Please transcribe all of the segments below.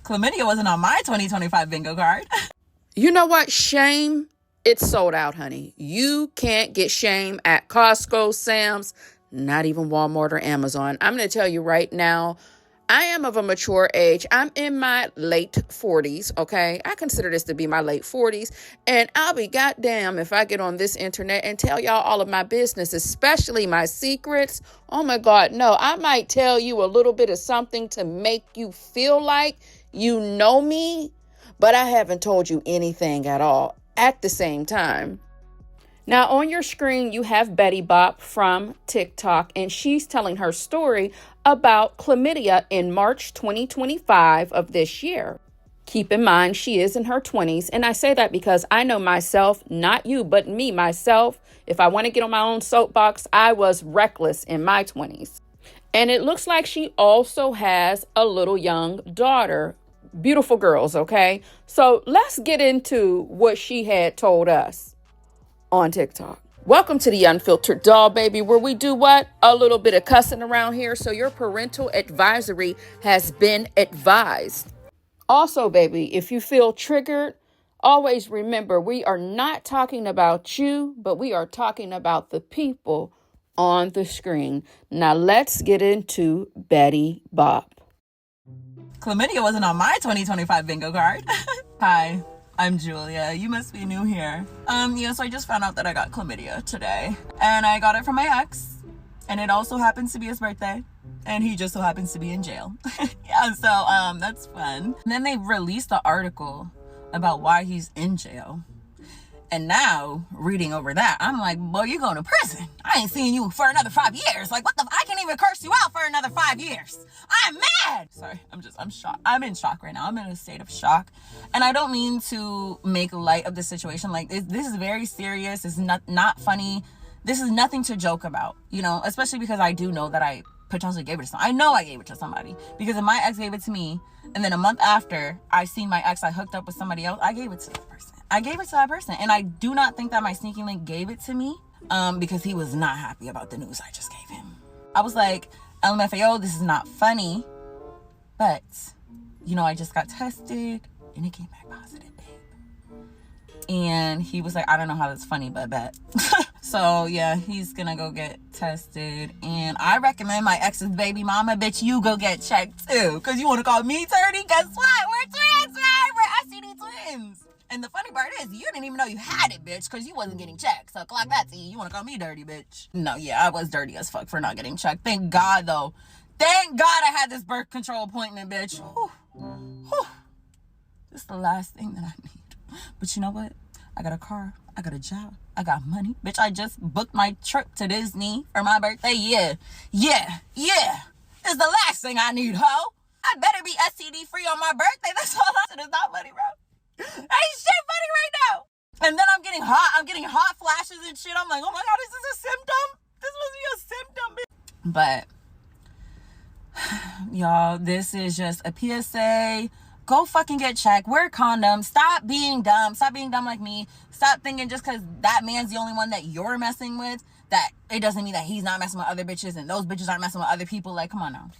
Chlamydia wasn't on my 2025 bingo card. You know what? Shame, it's sold out, honey. You can't get shame at Costco, Sam's, not even Walmart or Amazon. I'm going to tell you right now, I am of a mature age. I'm in my late 40s, okay? I consider this to be my late 40s. And I'll be goddamn if I get on this internet and tell y'all all of my business, especially my secrets. Oh my God, no. I might tell you a little bit of something to make you feel like you know me, but I haven't told you anything at all at the same time. Now, on your screen, you have Betty Bop from TikTok, and she's telling her story about chlamydia in March 2025 of this year. Keep in mind, she is in her 20s, and I say that because I know myself, not you, but me, myself. If I want to get on my own soapbox, I was reckless in my 20s. And it looks like she also has a little young daughter. Beautiful girls, okay? So let's get into what she had told us on TikTok. Welcome to the Unfiltered Doll, baby, where we do what? A little bit of cussing around here, so your parental advisory has been advised. Also, baby, if you feel triggered, always remember we are not talking about you, but we are talking about the people on the screen. Now let's get into Betty Bop. Chlamydia wasn't on my 2025 bingo card. Hi, I'm Julia. You must be new here. So I just found out that I got chlamydia today. And I got it from my ex. And it also happens to be his birthday. And he just so happens to be in jail. Yeah, so that's fun. And then they released the article about why he's in jail. And now, reading over that, I'm like, boy, you're going to prison. I ain't seeing you for another 5 years. Like, what the? I can't even curse you out for another 5 years. I'm mad. Sorry, I'm shocked. I'm in shock right now. I'm in a state of shock. And I don't mean to make light of the situation. Like, this is very serious. It's not funny. This is nothing to joke about, especially because I do know that I potentially gave it to somebody. I know I gave it to somebody because if my ex gave it to me, and then a month after I seen my ex, I hooked up with somebody else, I gave it to that person. And I do not think that my sneaky link gave it to me because he was not happy about the news I just gave him. I was like, LMFAO, this is not funny, but, I just got tested and it came back positive, babe. And he was like, I don't know how that's funny, but bet. So, yeah, he's gonna go get tested. And I recommend my ex's baby mama, bitch, you go get checked too. Because you want to call me dirty? Guess what? We're twins, right? We're STD twins. And the funny part is, you didn't even know you had it, bitch, because you wasn't getting checked. So, clock that to you. You want to call me dirty, bitch? No, yeah, I was dirty as fuck for not getting checked. Thank God, though. Thank God I had this birth control appointment, bitch. Whew. Whew. This is the last thing that I need. But you know what? I got a car. I got a job. I got money. Bitch, I just booked my trip to Disney for my birthday. Yeah. It's the last thing I need, ho. I better be STD free on my birthday. That's all I said. It's not funny, bro. Ain't shit funny right now. And then I'm getting hot flashes and shit. I'm like, oh my God, is this a symptom? This must be a symptom, bitch. But y'all, this is just a PSA. Go fucking get checked. Wear condoms. Stop being dumb. Stop being dumb like me. Stop thinking just because that man's the only one that you're messing with, that it doesn't mean that he's not messing with other bitches and those bitches aren't messing with other people. Like, come on now.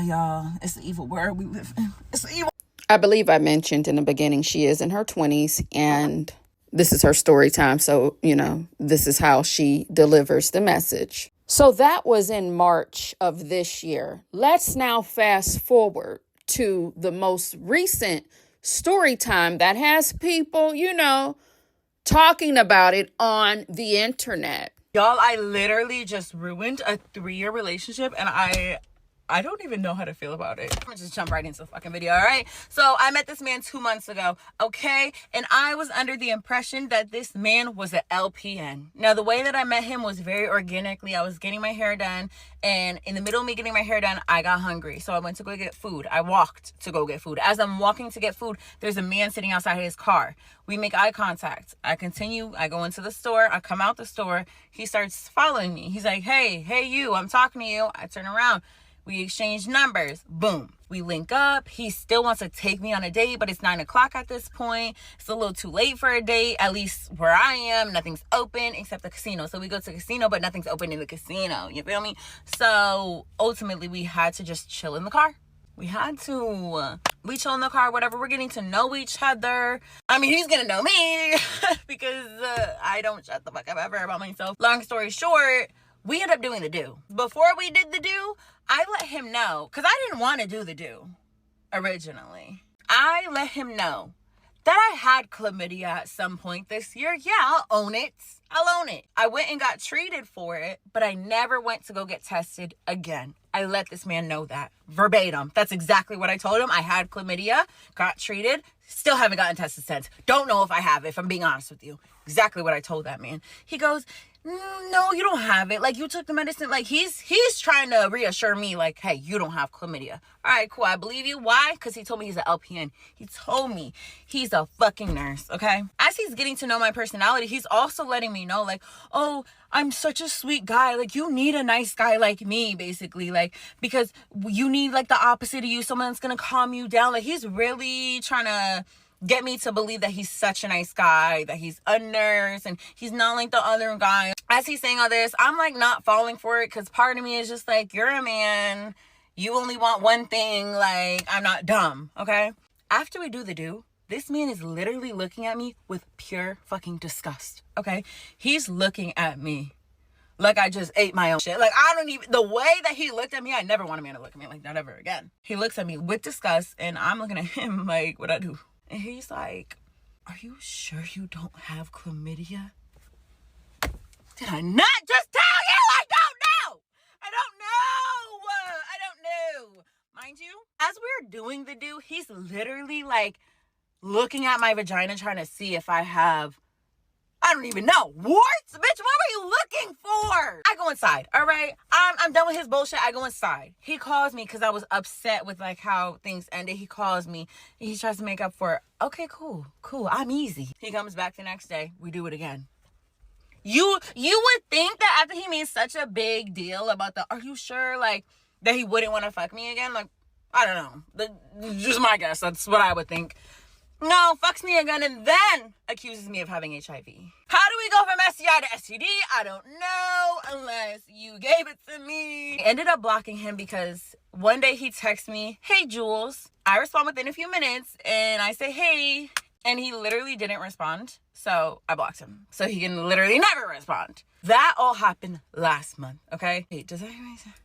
Y'all, it's the evil world we live in. It's the evil. I believe I mentioned in the beginning she is in her 20s and this is her story time. So, this is how she delivers the message. So that was in March of this year. Let's now fast forward to the most recent story time that has people, talking about it on the internet. Y'all, I literally just ruined a 3-year relationship and I don't even know how to feel about it. I'm gonna just jump right into the fucking video, all right? So I met this man 2 months ago, okay? And I was under the impression that this man was an LPN. Now, the way that I met him was very organically. I was getting my hair done, and in the middle of me getting my hair done, I got hungry. So I went to go get food. I walked to go get food. As I'm walking to get food, there's a man sitting outside his car. We make eye contact. I continue. I go into the store. I come out the store. He starts following me. He's like, hey, you, I'm talking to you. I turn around. We exchange numbers. Boom. We link up. He still wants to take me on a date, but it's 9 o'clock at this point. It's a little too late for a date. At least where I am, nothing's open except the casino. So we go to the casino, but nothing's open in the casino. You feel me? So ultimately, we had to just chill in the car. We had to. We chill in the car, whatever. We're getting to know each other. I mean, he's gonna know me because I don't shut the fuck up ever about myself. Long story short, we ended up doing the do. Before we did the do, I let him know, because I didn't want to do the do originally. I let him know that I had chlamydia at some point this year. Yeah, I'll own it. I went and got treated for it, but I never went to go get tested again. I let this man know that verbatim. That's exactly what I told him. I had chlamydia, got treated, still haven't gotten tested since. Don't know if I have it, if I'm being honest with you. Exactly what I told that man. He goes, no, you don't have it. Like, you took the medicine. Like, he's trying to reassure me, like, hey, you don't have chlamydia. All right, cool. I believe you. Why? Because he told me he's an LPN. He told me he's a fucking nurse, okay? As he's getting to know my personality, he's also letting me know, like, oh, I'm such a sweet guy. Like, you need a nice guy like me, basically. Like, because you need, like, the opposite of you. Someone that's going to calm you down. Like, he's really trying to get me to believe that he's such a nice guy, that he's a nurse, and he's not like the other guy. As he's saying all this, I'm like not falling for it, because part of me is just like, you're a man, you only want one thing. Like, I'm not dumb, okay? After we do the do, this man is literally looking at me with pure fucking disgust, okay? He's looking at me like I just ate my own shit. Like, I don't even, the way that he looked at me, I never want a man to look at me like that ever again. He looks at me with disgust, and I'm looking at him like, what'd I do? And he's like, are you sure you don't have chlamydia? Did I not just tell you? I don't know. Mind you, as we were doing the do, he's literally like looking at my vagina trying to see if I have, I don't even know, warts? Bitch, what were you looking for? I go inside, all right? I'm done with his bullshit. I go inside. He calls me because I was upset with like how things ended. He calls me. He tries to make up for it. Okay, cool. I'm easy. He comes back the next day. We do it again. You would think that after he made such a big deal about the, are you sure, like, that he wouldn't want to fuck me again? Like, I don't know. Just my guess. That's what I would think. No, fucks me again, and then accuses me of having HIV. How do we go from STI to STD? I don't know, unless you gave it to me. I ended up blocking him because one day he texts me, hey, Jules. I respond within a few minutes, and I say, hey, and he literally didn't respond. So I blocked him, so he can literally never respond. That all happened last month, okay? Wait, does that make sense?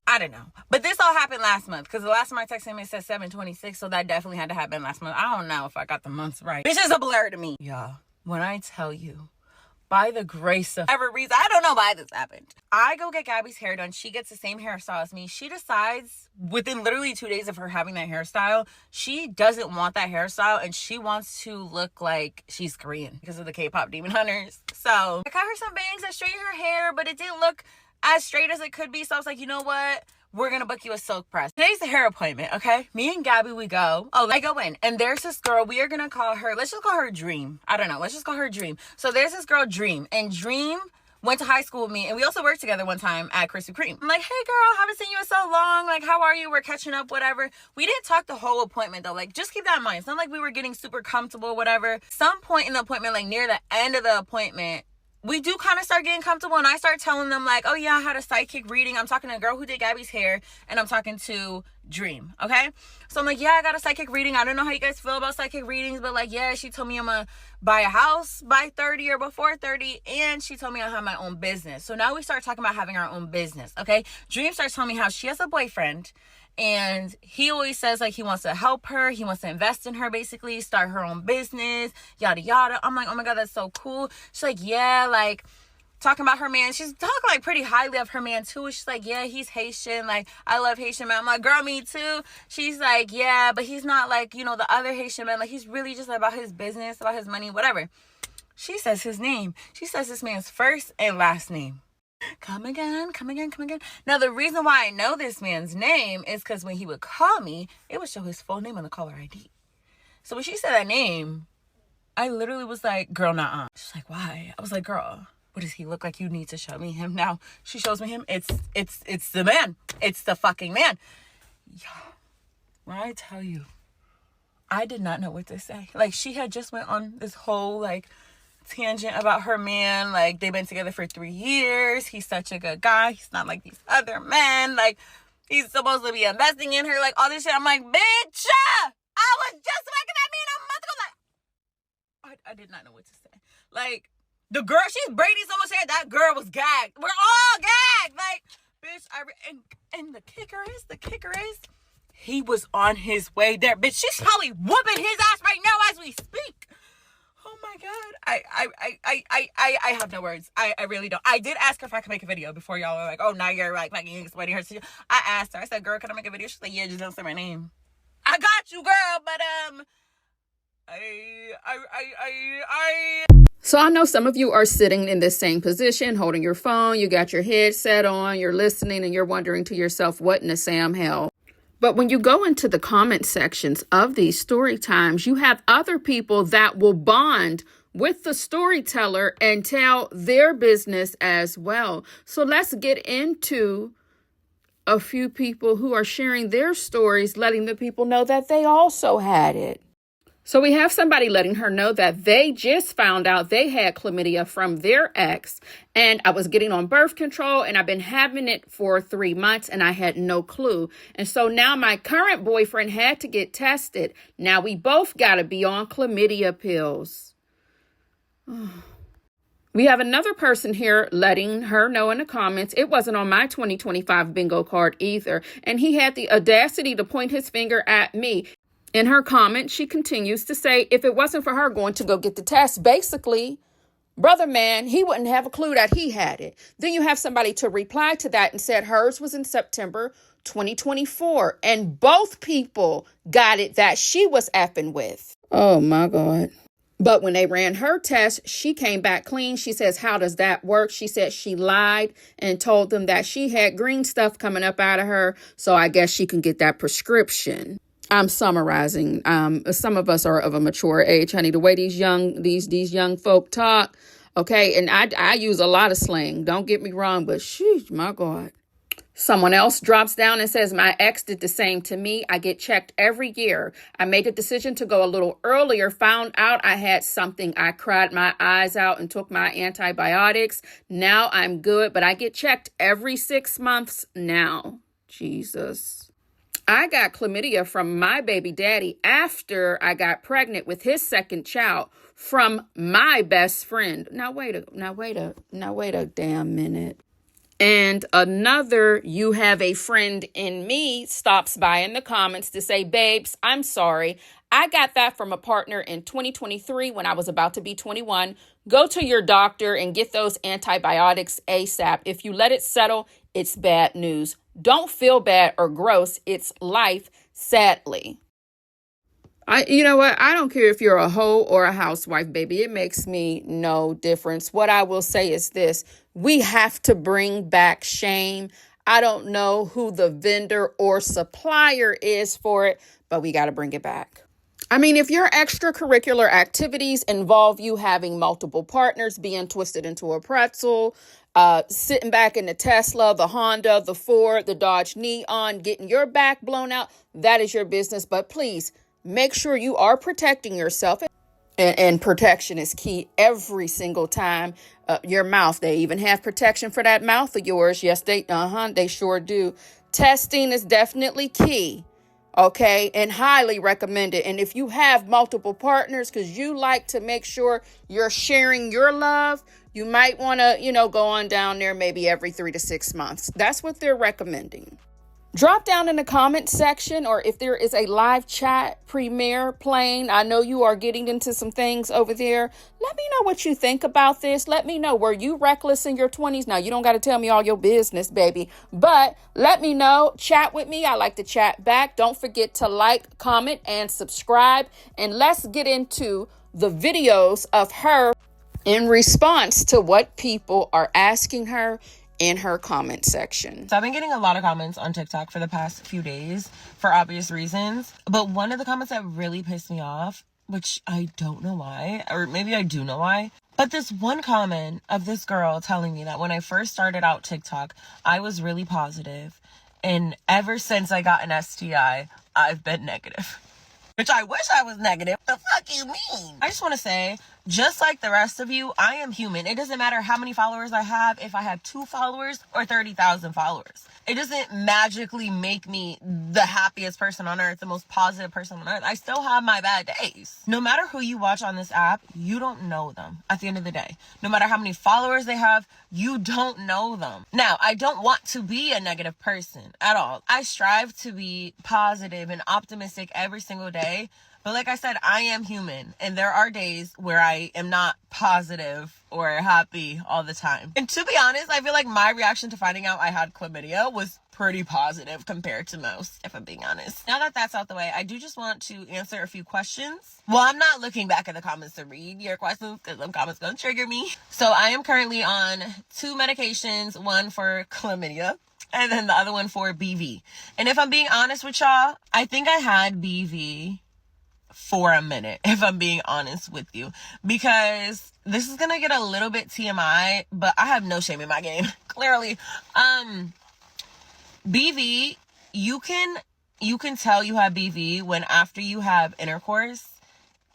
I don't know. But this all happened last month, because the last time I texted him, it said 7/26, so that definitely had to happen last month. I don't know if I got the months right. This is a blur to me. Yeah. When I tell you, by the grace of every reason, I don't know why this happened. I go get Gabby's hair done. She gets the same hairstyle as me. She decides within literally 2 days of her having that hairstyle, she doesn't want that hairstyle, and she wants to look like she's Korean because of the K-pop Demon Hunters. So I cut her some bangs, I straightened her hair, but it didn't look as straight as it could be. So I was like, you know what? We're going to book you a silk press. Today's the hair appointment, okay? Me and Gabby, we go. Oh, I go in, and there's this girl. We are going to call her, let's just call her Dream. I don't know. Let's just call her Dream. So there's this girl, Dream. And Dream went to high school with me, and we also worked together one time at Krispy Kreme. I'm like, hey, girl, haven't seen you in so long. Like, how are you? We're catching up, whatever. We didn't talk the whole appointment, though. Like, just keep that in mind. It's not like we were getting super comfortable, whatever. Some point in the appointment, like near the end of the appointment, we do kind of start getting comfortable, and I start telling them, like, oh, yeah, I had a psychic reading. I'm talking to a girl who did Gabby's hair, and I'm talking to Dream, okay? So I'm like, yeah, I got a psychic reading. I don't know how you guys feel about psychic readings, but, like, yeah, she told me I'm going to buy a house by 30 or before 30, and she told me I'll have my own business. So now we start talking about having our own business, okay? Dream starts telling me how she has a boyfriend, and he always says, like, he wants to help her. He wants to invest in her, basically, start her own business, yada, yada. I'm like, oh, my God, that's so cool. She's like, yeah, like, talking about her man. She's talking, like, pretty highly of her man, too. She's like, yeah, he's Haitian. Like, I love Haitian men. I'm like, girl, me, too. She's like, yeah, but he's not, like, you know, the other Haitian men. Like, he's really just about his business, about his money, whatever. She says his name. She says this man's first and last name. Come again. Now, the reason why I know this man's name is because when he would call me, it would show his full name on the caller ID. So when she said that name, I literally was like, girl, nuh-uh. She's like, why? I was like, girl, what does he look like? You need to show me him. Now, she shows me him. It's the man. It's the fucking man. Yeah. When I tell you, I did not know what to say. Like, she had just went on this whole, like, tangent about her man. Like, they've been together for 3 years. He's such a good guy. He's not like these other men. Like, He's supposed to be investing in her, like all this shit. I'm like, bitch, I was just looking at me and I'm about to go like, I did not know what to say. Like, the girl, she's braiding so much hair, that girl was gagged. We're all gagged. Like, bitch, and the kicker is, he was on his way there. Bitch, she's probably whooping his ass right now as we speak. Oh my God. I have no words. I really don't. I did ask her if I could make a video before y'all were like, oh, now you're like fucking explaining her to you. I asked her, I said, girl, can I make a video? She's like, yeah, just don't say my name. I got you, girl, but So I know some of you are sitting in this same position, holding your phone, you got your headset on, you're listening, and you're wondering to yourself, what in the Sam hell? But when you go into the comment sections of these story times, you have other people that will bond with the storyteller and tell their business as well. So let's get into a few people who are sharing their stories, letting the people know that they also had it. So we have somebody letting her know that they just found out they had chlamydia from their ex, and I was getting on birth control and I've been having it for 3 months and I had no clue. And so now my current boyfriend had to get tested. Now we both got to be on chlamydia pills. We have another person here letting her know in the comments, it wasn't on my 2025 bingo card either. And he had the audacity to point his finger at me. In her comment, she continues to say, if it wasn't for her going to go get the test, basically, brother man, he wouldn't have a clue that he had it. Then you have somebody to reply to that and said hers was in September 2024. And both people got it that she was effing with. Oh, my God. But when they ran her test, she came back clean. She says, how does that work? She said she lied and told them that she had green stuff coming up out of her. So I guess she can get that prescription. I'm summarizing. Some of us are of a mature age, honey. The way these young folk talk, okay. And I use a lot of slang. Don't get me wrong, but sheesh, my God. Someone else drops down and says, my ex did the same to me. I get checked every year. I made a decision to go a little earlier, found out I had something. I cried my eyes out and took my antibiotics. Now I'm good, but I get checked every 6 months now. Jesus. I got chlamydia from my baby daddy after I got pregnant with his second child from my best friend. Now wait a damn minute. And another you have a friend in me stops by in the comments to say, babes, I'm sorry. I got that from a partner in 2023 when I was about to be 21. Go to your doctor and get those antibiotics ASAP. If you let it settle, it's bad news. Don't feel bad or gross. It's life, sadly. You know what? I don't care if you're a hoe or a housewife, baby. It makes me no difference. What I will say is this. We have to bring back shame. I don't know who the vendor or supplier is for it, but we got to bring it back. I mean, if your extracurricular activities involve you having multiple partners, being twisted into a pretzel, sitting back in the Tesla, the Honda, the Ford, the Dodge Neon, getting your back blown out, that is your business. But please make sure you are protecting yourself. And protection is key every single time. Your mouth, they even have protection for that mouth of yours. Yes, they sure do. Testing is definitely key. Okay, and highly recommended. And if you have multiple partners, because you like to make sure you're sharing your love, you might want to, go on down there maybe every 3 to 6 months. That's what they're recommending. Drop down in the comment section, or if there is a live chat premiere playing, I know you are getting into some things over there. Let me know what you think about this. Let me know, were you reckless in your 20s? Now, you don't got to tell me all your business, baby, but let me know. Chat with me. I like to chat back. Don't forget to like, comment, and subscribe. And let's get into the videos of her in response to what people are asking her in her comment section. So I've been getting a lot of comments on TikTok for the past few days for obvious reasons. But one of the comments that really pissed me off, which I don't know why, or maybe I do know why, but this one comment of this girl telling me that when I first started out TikTok, I was really positive. And ever since I got an STI, I've been negative. Which I wish I was negative. The fuck you mean? I just want to say Just like the rest of you, I am human. It doesn't matter how many followers I have, if I have 2 followers or 30,000 followers. It doesn't magically make me the happiest person on earth, the most positive person on earth. I still have my bad days. No matter who you watch on this app, you don't know them at the end of the day. No matter how many followers they have, you don't know them. Now, I don't want to be a negative person at all. I strive to be positive and optimistic every single day. But like I said, I am human, and there are days where I am not positive or happy all the time. And to be honest, I feel like my reaction to finding out I had chlamydia was pretty positive compared to most, if I'm being honest. Now that that's out the way, I do just want to answer a few questions. Well, I'm not looking back at the comments to read your questions because them comments gonna trigger me. So I am currently on 2 medications, one for chlamydia and then the other one for BV. And if I'm being honest with y'all, I think I had BV for a minute, if I'm being honest with you, because this is gonna get a little bit TMI, but I have no shame in my game. Clearly, BV, you can tell you have BV when after you have intercourse,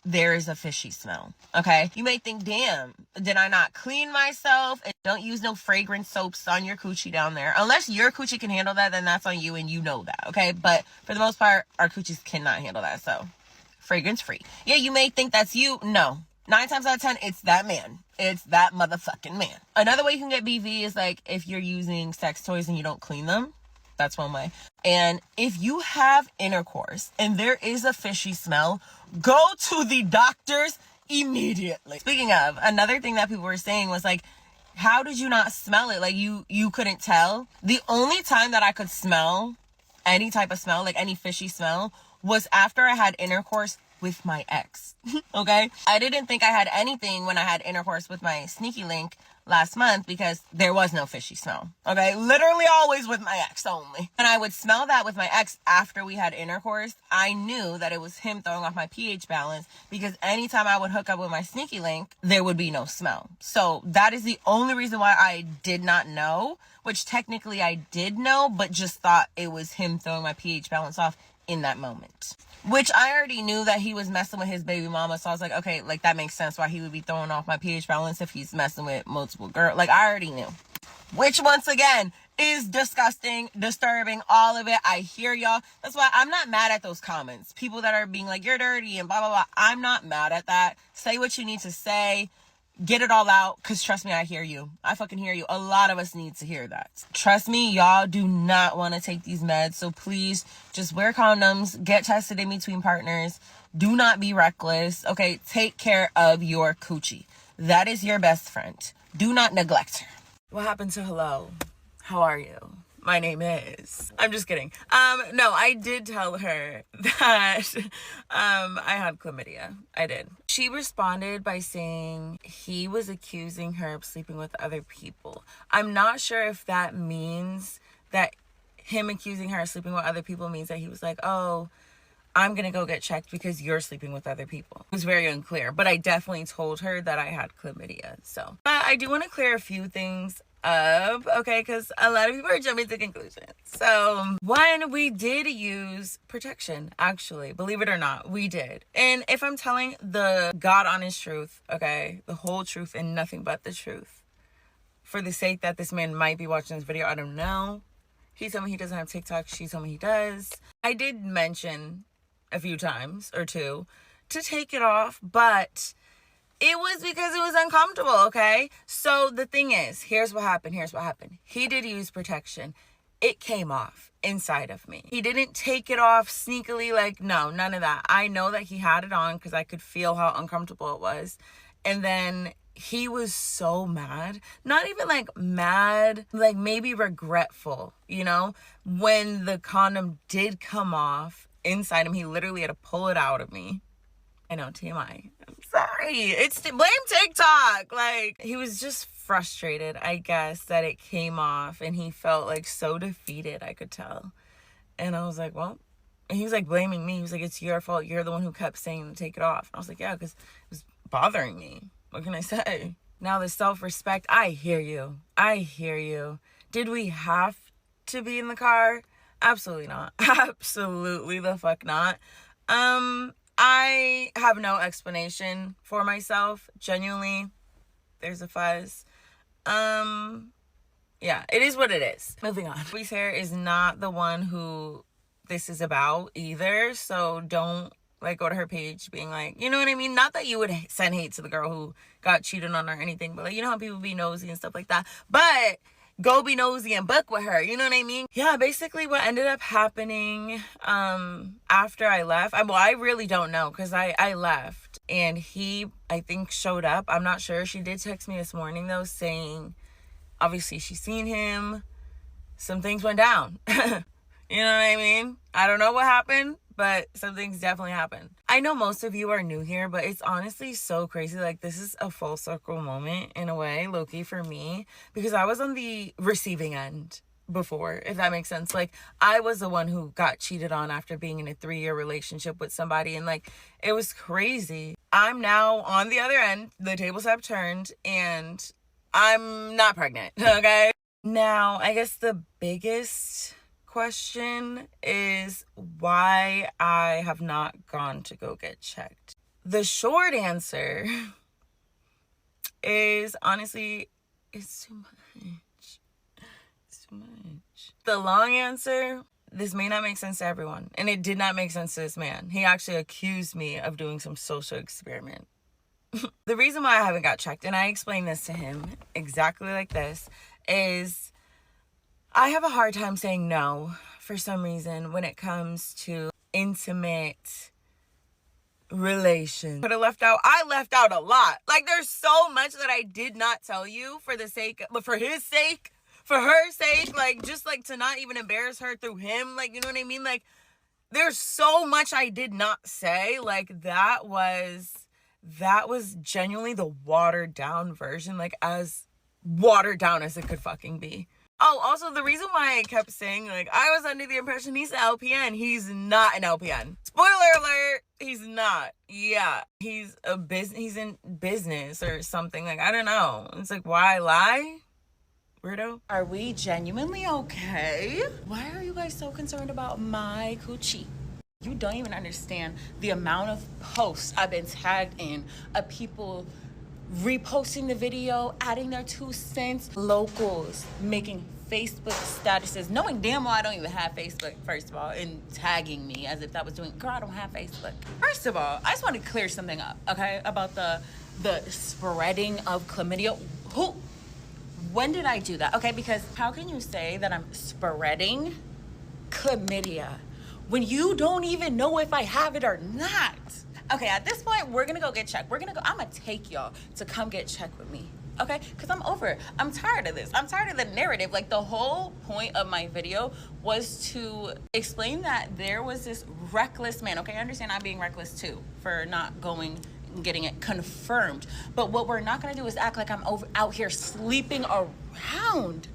there is a fishy smell. Okay, you may think, damn, did I not clean myself? And don't use no fragrance soaps on your coochie down there. Unless your coochie can handle that, then that's on you and you know that. Okay, but for the most part, our coochies cannot handle that, so fragrance free. Yeah, you may think that's you. No. 9 times out of 10, it's that man. It's that motherfucking man. Another way you can get BV is like if you're using sex toys and you don't clean them. That's one way. And if you have intercourse and there is a fishy smell, go to the doctors immediately. Speaking of, another thing that people were saying was like, how did you not smell it? Like you couldn't tell. The only time that I could smell any type of smell, like any fishy smell, was after I had intercourse with my ex. Okay? I didn't think I had anything when I had intercourse with my sneaky link last month because there was no fishy smell. Okay? Literally always with my ex only. And I would smell that with my ex after we had intercourse. I knew that it was him throwing off my pH balance because anytime I would hook up with my sneaky link, there would be no smell. So that is the only reason why I did not know, which technically I did know, but just thought it was him throwing my pH balance off in that moment, which I already knew that he was messing with his baby mama. So I was like, okay, like that makes sense why he would be throwing off my pH balance if he's messing with multiple girls. Like I already knew, which once again is disgusting, disturbing, all of it. I hear y'all. That's why I'm not mad at those comments. People that are being like, you're dirty and blah, blah, blah. I'm not mad at that. Say what you need to say. Get it all out, because trust me, I hear you. I fucking hear you. A lot of us need to hear that. Trust me, y'all do not want to take these meds, so please just wear condoms, get tested in between partners, do not be reckless, okay? Take care of your coochie. That is your best friend. Do not neglect her. What happened to hello? How are you? My name is. I'm just kidding. No, I did tell her that I had chlamydia. I did. She responded by saying he was accusing her of sleeping with other people. I'm not sure if that means that him accusing her of sleeping with other people means that he was like, oh, I'm going to go get checked because you're sleeping with other people. It was very unclear, but I definitely told her that I had chlamydia. So, but I do want to clear a few things up, okay, because a lot of people are jumping to conclusions. So, one, we did use protection, actually, believe it or not, we did. And if I'm telling the God honest truth, okay, the whole truth and nothing but the truth, for the sake that this man might be watching this video, I don't know. He told me he doesn't have TikTok, she told me he does. I did mention a few times or two to take it off, but it was because it was uncomfortable, okay? So the thing is, here's what happened. He did use protection. It came off inside of me. He didn't take it off sneakily, like, no, none of that. I know that he had it on because I could feel how uncomfortable it was. And then he was so mad. Not even like mad, like maybe regretful, you know? When the condom did come off inside him, he literally had to pull it out of me. I know, TMI. I'm sorry. It's blame TikTok. Like, he was just frustrated, I guess, that it came off, and he felt like so defeated, I could tell. And I was like, well, and he was like blaming me. He was like, it's your fault. You're the one who kept saying to take it off. And I was like, yeah, because it was bothering me. What can I say? Now, the self-respect, I hear you. Did we have to be in the car? Absolutely not. Absolutely the fuck not. I have no explanation for myself. Genuinely, there's a fuzz. Yeah, it is what it is. Moving on. Boy's hair is not the one who this is about either, so don't like go to her page being like, you know what I mean? Not that you would send hate to the girl who got cheated on or anything, but like, you know how people be nosy and stuff like that. But go be nosy and book with her, you know what I mean? Yeah, basically what ended up happening after I left, I really don't know, because I left and he, I think, showed up. I'm not sure. She did text me this morning though, saying obviously she's seen him, some things went down. You know what I mean? I don't know what happened, but some things definitely happened. I know most of you are new here, but it's honestly so crazy. Like, this is a full circle moment in a way, low-key, for me, because I was on the receiving end before, if that makes sense. Like, I was the one who got cheated on after being in a 3-year relationship with somebody, and like, it was crazy. I'm now on the other end, the tables have turned, and I'm not pregnant, okay? Now, I guess the biggest question is why I have not gone to go get checked. The short answer is, honestly, it's too much. It's too much. The long answer, this may not make sense to everyone, and it did not make sense to this man. He actually accused me of doing some social experiment. The reason why I haven't got checked, and I explained this to him exactly like this, is I have a hard time saying no for some reason when it comes to intimate relations. I left out a lot. Like, there's so much that I did not tell you for his sake, for her sake, like, just like to not even embarrass her through him. Like, you know what I mean? Like, there's so much I did not say. Like, that was genuinely the watered down version, like as watered down as it could fucking be. Oh, also, the reason why I kept saying, like, I was under the impression he's an LPN. He's not an LPN. Spoiler alert, he's not. Yeah, he's in business or something. Like, I don't know. It's like, why lie? Weirdo. Are we genuinely okay? Why are you guys so concerned about my coochie? You don't even understand the amount of posts I've been tagged in of people reposting the video, adding their 2 cents, locals making Facebook statuses, knowing damn well I don't even have Facebook, first of all, and tagging me as if that was doing, girl, I don't have Facebook. First of all, I just want to clear something up, okay, about the spreading of chlamydia. When did I do that? Okay, because how can you say that I'm spreading chlamydia when you don't even know if I have it or not? Okay, at this point, we're gonna go get checked. I'm gonna take y'all to come get checked with me, okay? Because I'm over it. I'm tired of this. I'm tired of the narrative. Like, the whole point of my video was to explain that there was this reckless man. Okay, I understand I'm being reckless too for not going and getting it confirmed. But what we're not gonna do is act like I'm out here sleeping around.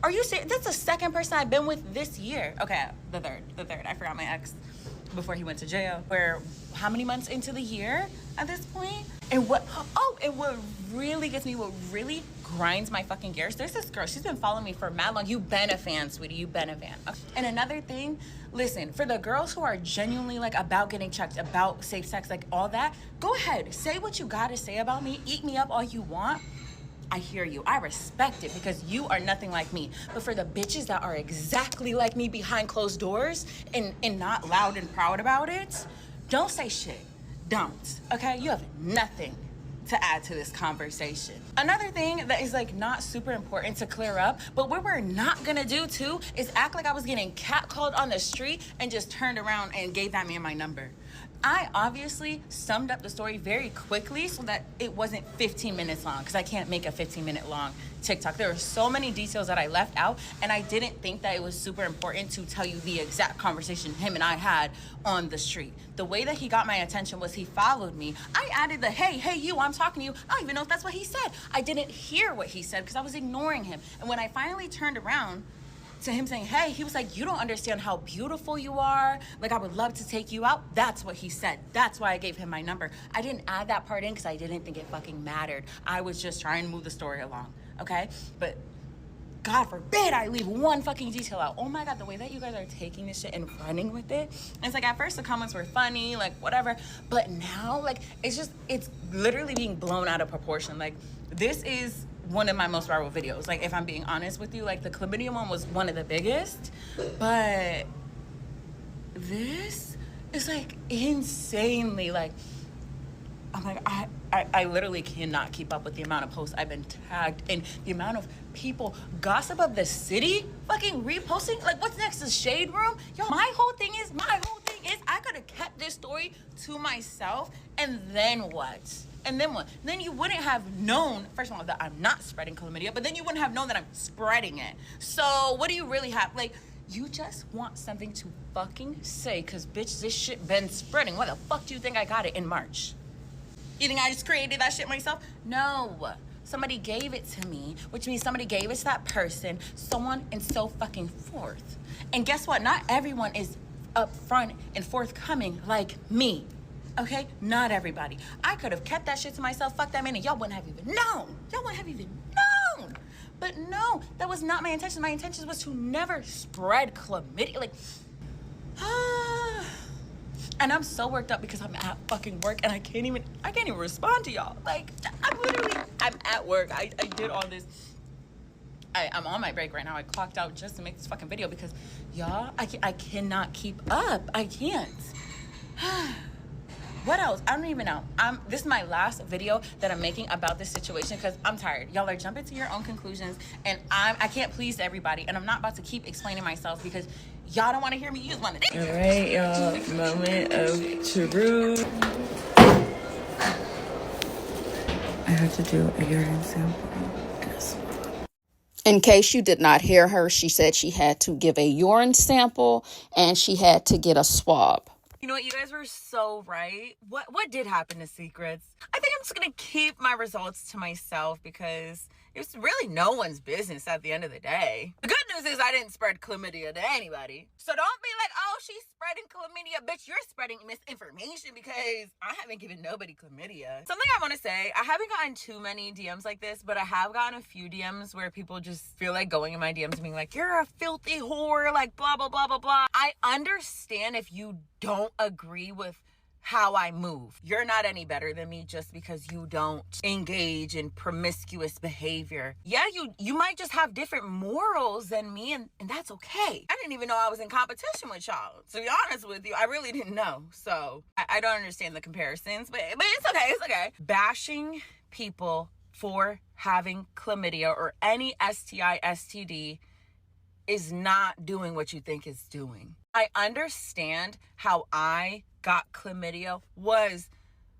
Are you serious? That's the second person I've been with this year. Okay, the third. I forgot my ex before he went to jail. We're how many months into the year at this point? And what really gets me, what really grinds my fucking gears, there's this girl, she's been following me for mad long. You been a fan, sweetie, you been a fan. And another thing, listen, for the girls who are genuinely like about getting checked, about safe sex, like all that, go ahead, say what you gotta say about me, eat me up all you want. I hear you. I respect it because you are nothing like me. But for the bitches that are exactly like me behind closed doors and not loud and proud about it, don't say shit. Don't. Okay? You have nothing to add to this conversation. Another thing that is like not super important to clear up, but what we're not gonna do too is act like I was getting catcalled on the street and just turned around and gave that man my number. I obviously summed up the story very quickly so that it wasn't 15 minutes long, because I can't make a 15-minute long TikTok. There were so many details that I left out, and I didn't think that it was super important to tell you the exact conversation him and I had on the street. The way that he got my attention was he followed me. I added the, hey, you, I'm talking to you. I don't even know if that's what he said. I didn't hear what he said because I was ignoring him. And when I finally turned around to him saying, hey, he was like, you don't understand how beautiful you are. Like, I would love to take you out. That's what he said. That's why I gave him my number. I didn't add that part in because I didn't think it fucking mattered. I was just trying to move the story along, okay? But God forbid I leave one fucking detail out. Oh my God, the way that you guys are taking this shit and running with it. And it's like, at first the comments were funny, like whatever. But now, like, it's literally being blown out of proportion. Like, this is one of my most viral videos. Like, if I'm being honest with you, like, the chlamydia one was one of the biggest. But this is like insanely, like, I'm like, I literally cannot keep up with the amount of posts I've been tagged and the amount of people, gossip of the city, fucking reposting. Like, what's next? The shade room? Yo, my whole thing is I could have kept this story to myself, and then what? And then what? Then you wouldn't have known, first of all, that I'm not spreading chlamydia, but then you wouldn't have known that I'm spreading it. So what do you really have? Like, you just want something to fucking say, because bitch, this shit been spreading. Why the fuck do you think I got it in March? You think I just created that shit myself? No. Somebody gave it to me, which means somebody gave it to that person, so on and so fucking forth. And guess what? Not everyone is upfront and forthcoming like me. Okay? Not everybody. I could have kept that shit to myself. Fuck that man, and y'all wouldn't have even known. Y'all wouldn't have even known. But no, that was not my intention. My intention was to never spread chlamydia. Like, and I'm so worked up because I'm at fucking work and I can't even respond to y'all. Like, I'm at work. I did all this. I'm on my break right now. I clocked out just to make this fucking video because y'all, I cannot keep up. I can't. What else? I don't even know. This is my last video that I'm making about this situation because I'm tired. Y'all are jumping to your own conclusions, and I can't please everybody, and I'm not about to keep explaining myself because y'all don't want to hear me use one of these. All right, y'all. Moment of truth. I have to do a urine sample. In case you did not hear her, she said she had to give a urine sample and she had to get a swab. You know what? You guys were so right. What did happen to Secrets? I think I'm just going to keep my results to myself because it's really no one's business at the end of the day. The good news is I didn't spread chlamydia to anybody. So don't be like, oh, she's spreading chlamydia. Bitch, you're spreading misinformation because I haven't given nobody chlamydia. Something I want to say, I haven't gotten too many DMs like this, but I have gotten a few DMs where people just feel like going in my DMs and being like, you're a filthy whore, like blah, blah, blah, blah, blah. I understand if you don't agree with how I move. You're not any better than me just because you don't engage in promiscuous behavior. Yeah, you might just have different morals than me, and that's okay. I didn't even know I was in competition with y'all. To be honest with you, I really didn't know. So I don't understand the comparisons, but it's okay, it's okay. Bashing people for having chlamydia or any STI, STD is not doing what you think it's doing. I understand how I got chlamydia was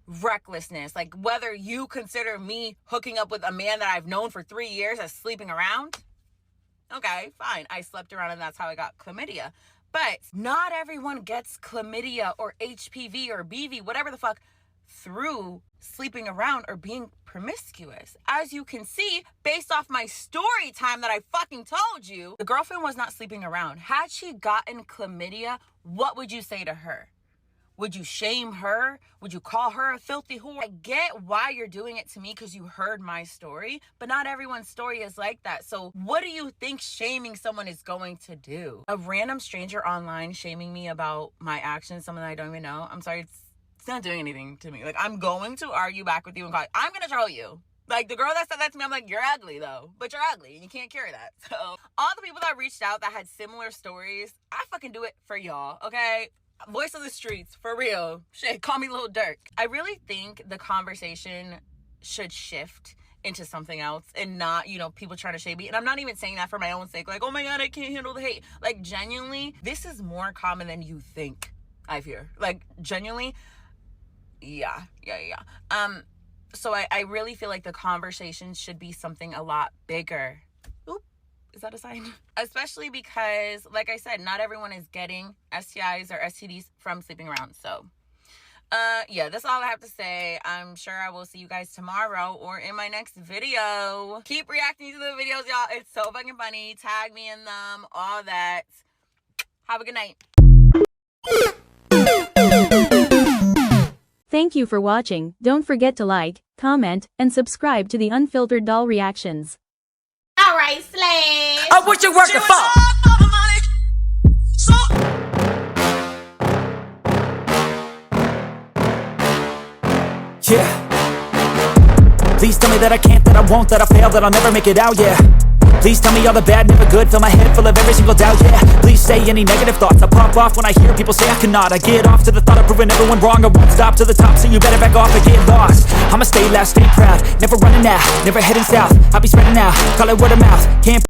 recklessness. Like, whether you consider me hooking up with a man that I've known for 3 years as sleeping around, okay, fine. I slept around and that's how I got chlamydia. But not everyone gets chlamydia or HPV or BV, whatever the fuck, through sleeping around or being promiscuous. As you can see, based off my story time that I fucking told you, the girlfriend was not sleeping around. Had she gotten chlamydia, what would you say to her? Would you shame her? Would you call her a filthy whore? I get why you're doing it to me because you heard my story, but not everyone's story is like that. So what do you think shaming someone is going to do? A random stranger online shaming me about my actions, someone I don't even know. I'm sorry, it's not doing anything to me. Like, I'm going to argue back with you and call you. I'm going to troll you. Like, the girl that said that to me, I'm like, you're ugly, though. But you're ugly, and you can't cure that. So, all the people that reached out that had similar stories, I fucking do it for y'all, okay? Voice of the streets, for real. Shit, call me Lil Durk. I really think the conversation should shift into something else and not, people trying to shade me. And I'm not even saying that for my own sake. Like, oh my God, I can't handle the hate. Like, genuinely, this is more common than you think, I fear. Like, genuinely, yeah. So I really feel like the conversation should be something a lot bigger. Oop, is that a sign? Especially because, like I said, not everyone is getting STIs or STDs from sleeping around. So, yeah, that's all I have to say. I'm sure I will see you guys tomorrow or in my next video. Keep reacting to the videos, y'all. It's so fucking funny. Tag me in them, all that. Have a good night. Thank you for watching. Don't forget to like, comment, and subscribe to the Unfiltered Doll Reactions. Alright, Slash. Oh, what you working for? Yeah. Please tell me that I can't, that I won't, that I fail, that I'll never make it out, yeah. Please tell me all the bad, never good, fill my head full of every single doubt, yeah. Please say any negative thoughts, I pop off when I hear people say I cannot. I get off to the thought of proving everyone wrong, I won't stop to the top, so you better back off and get lost. I'ma stay loud, stay proud, never running out, never heading south, I'll be spreading out, call it word of mouth, can't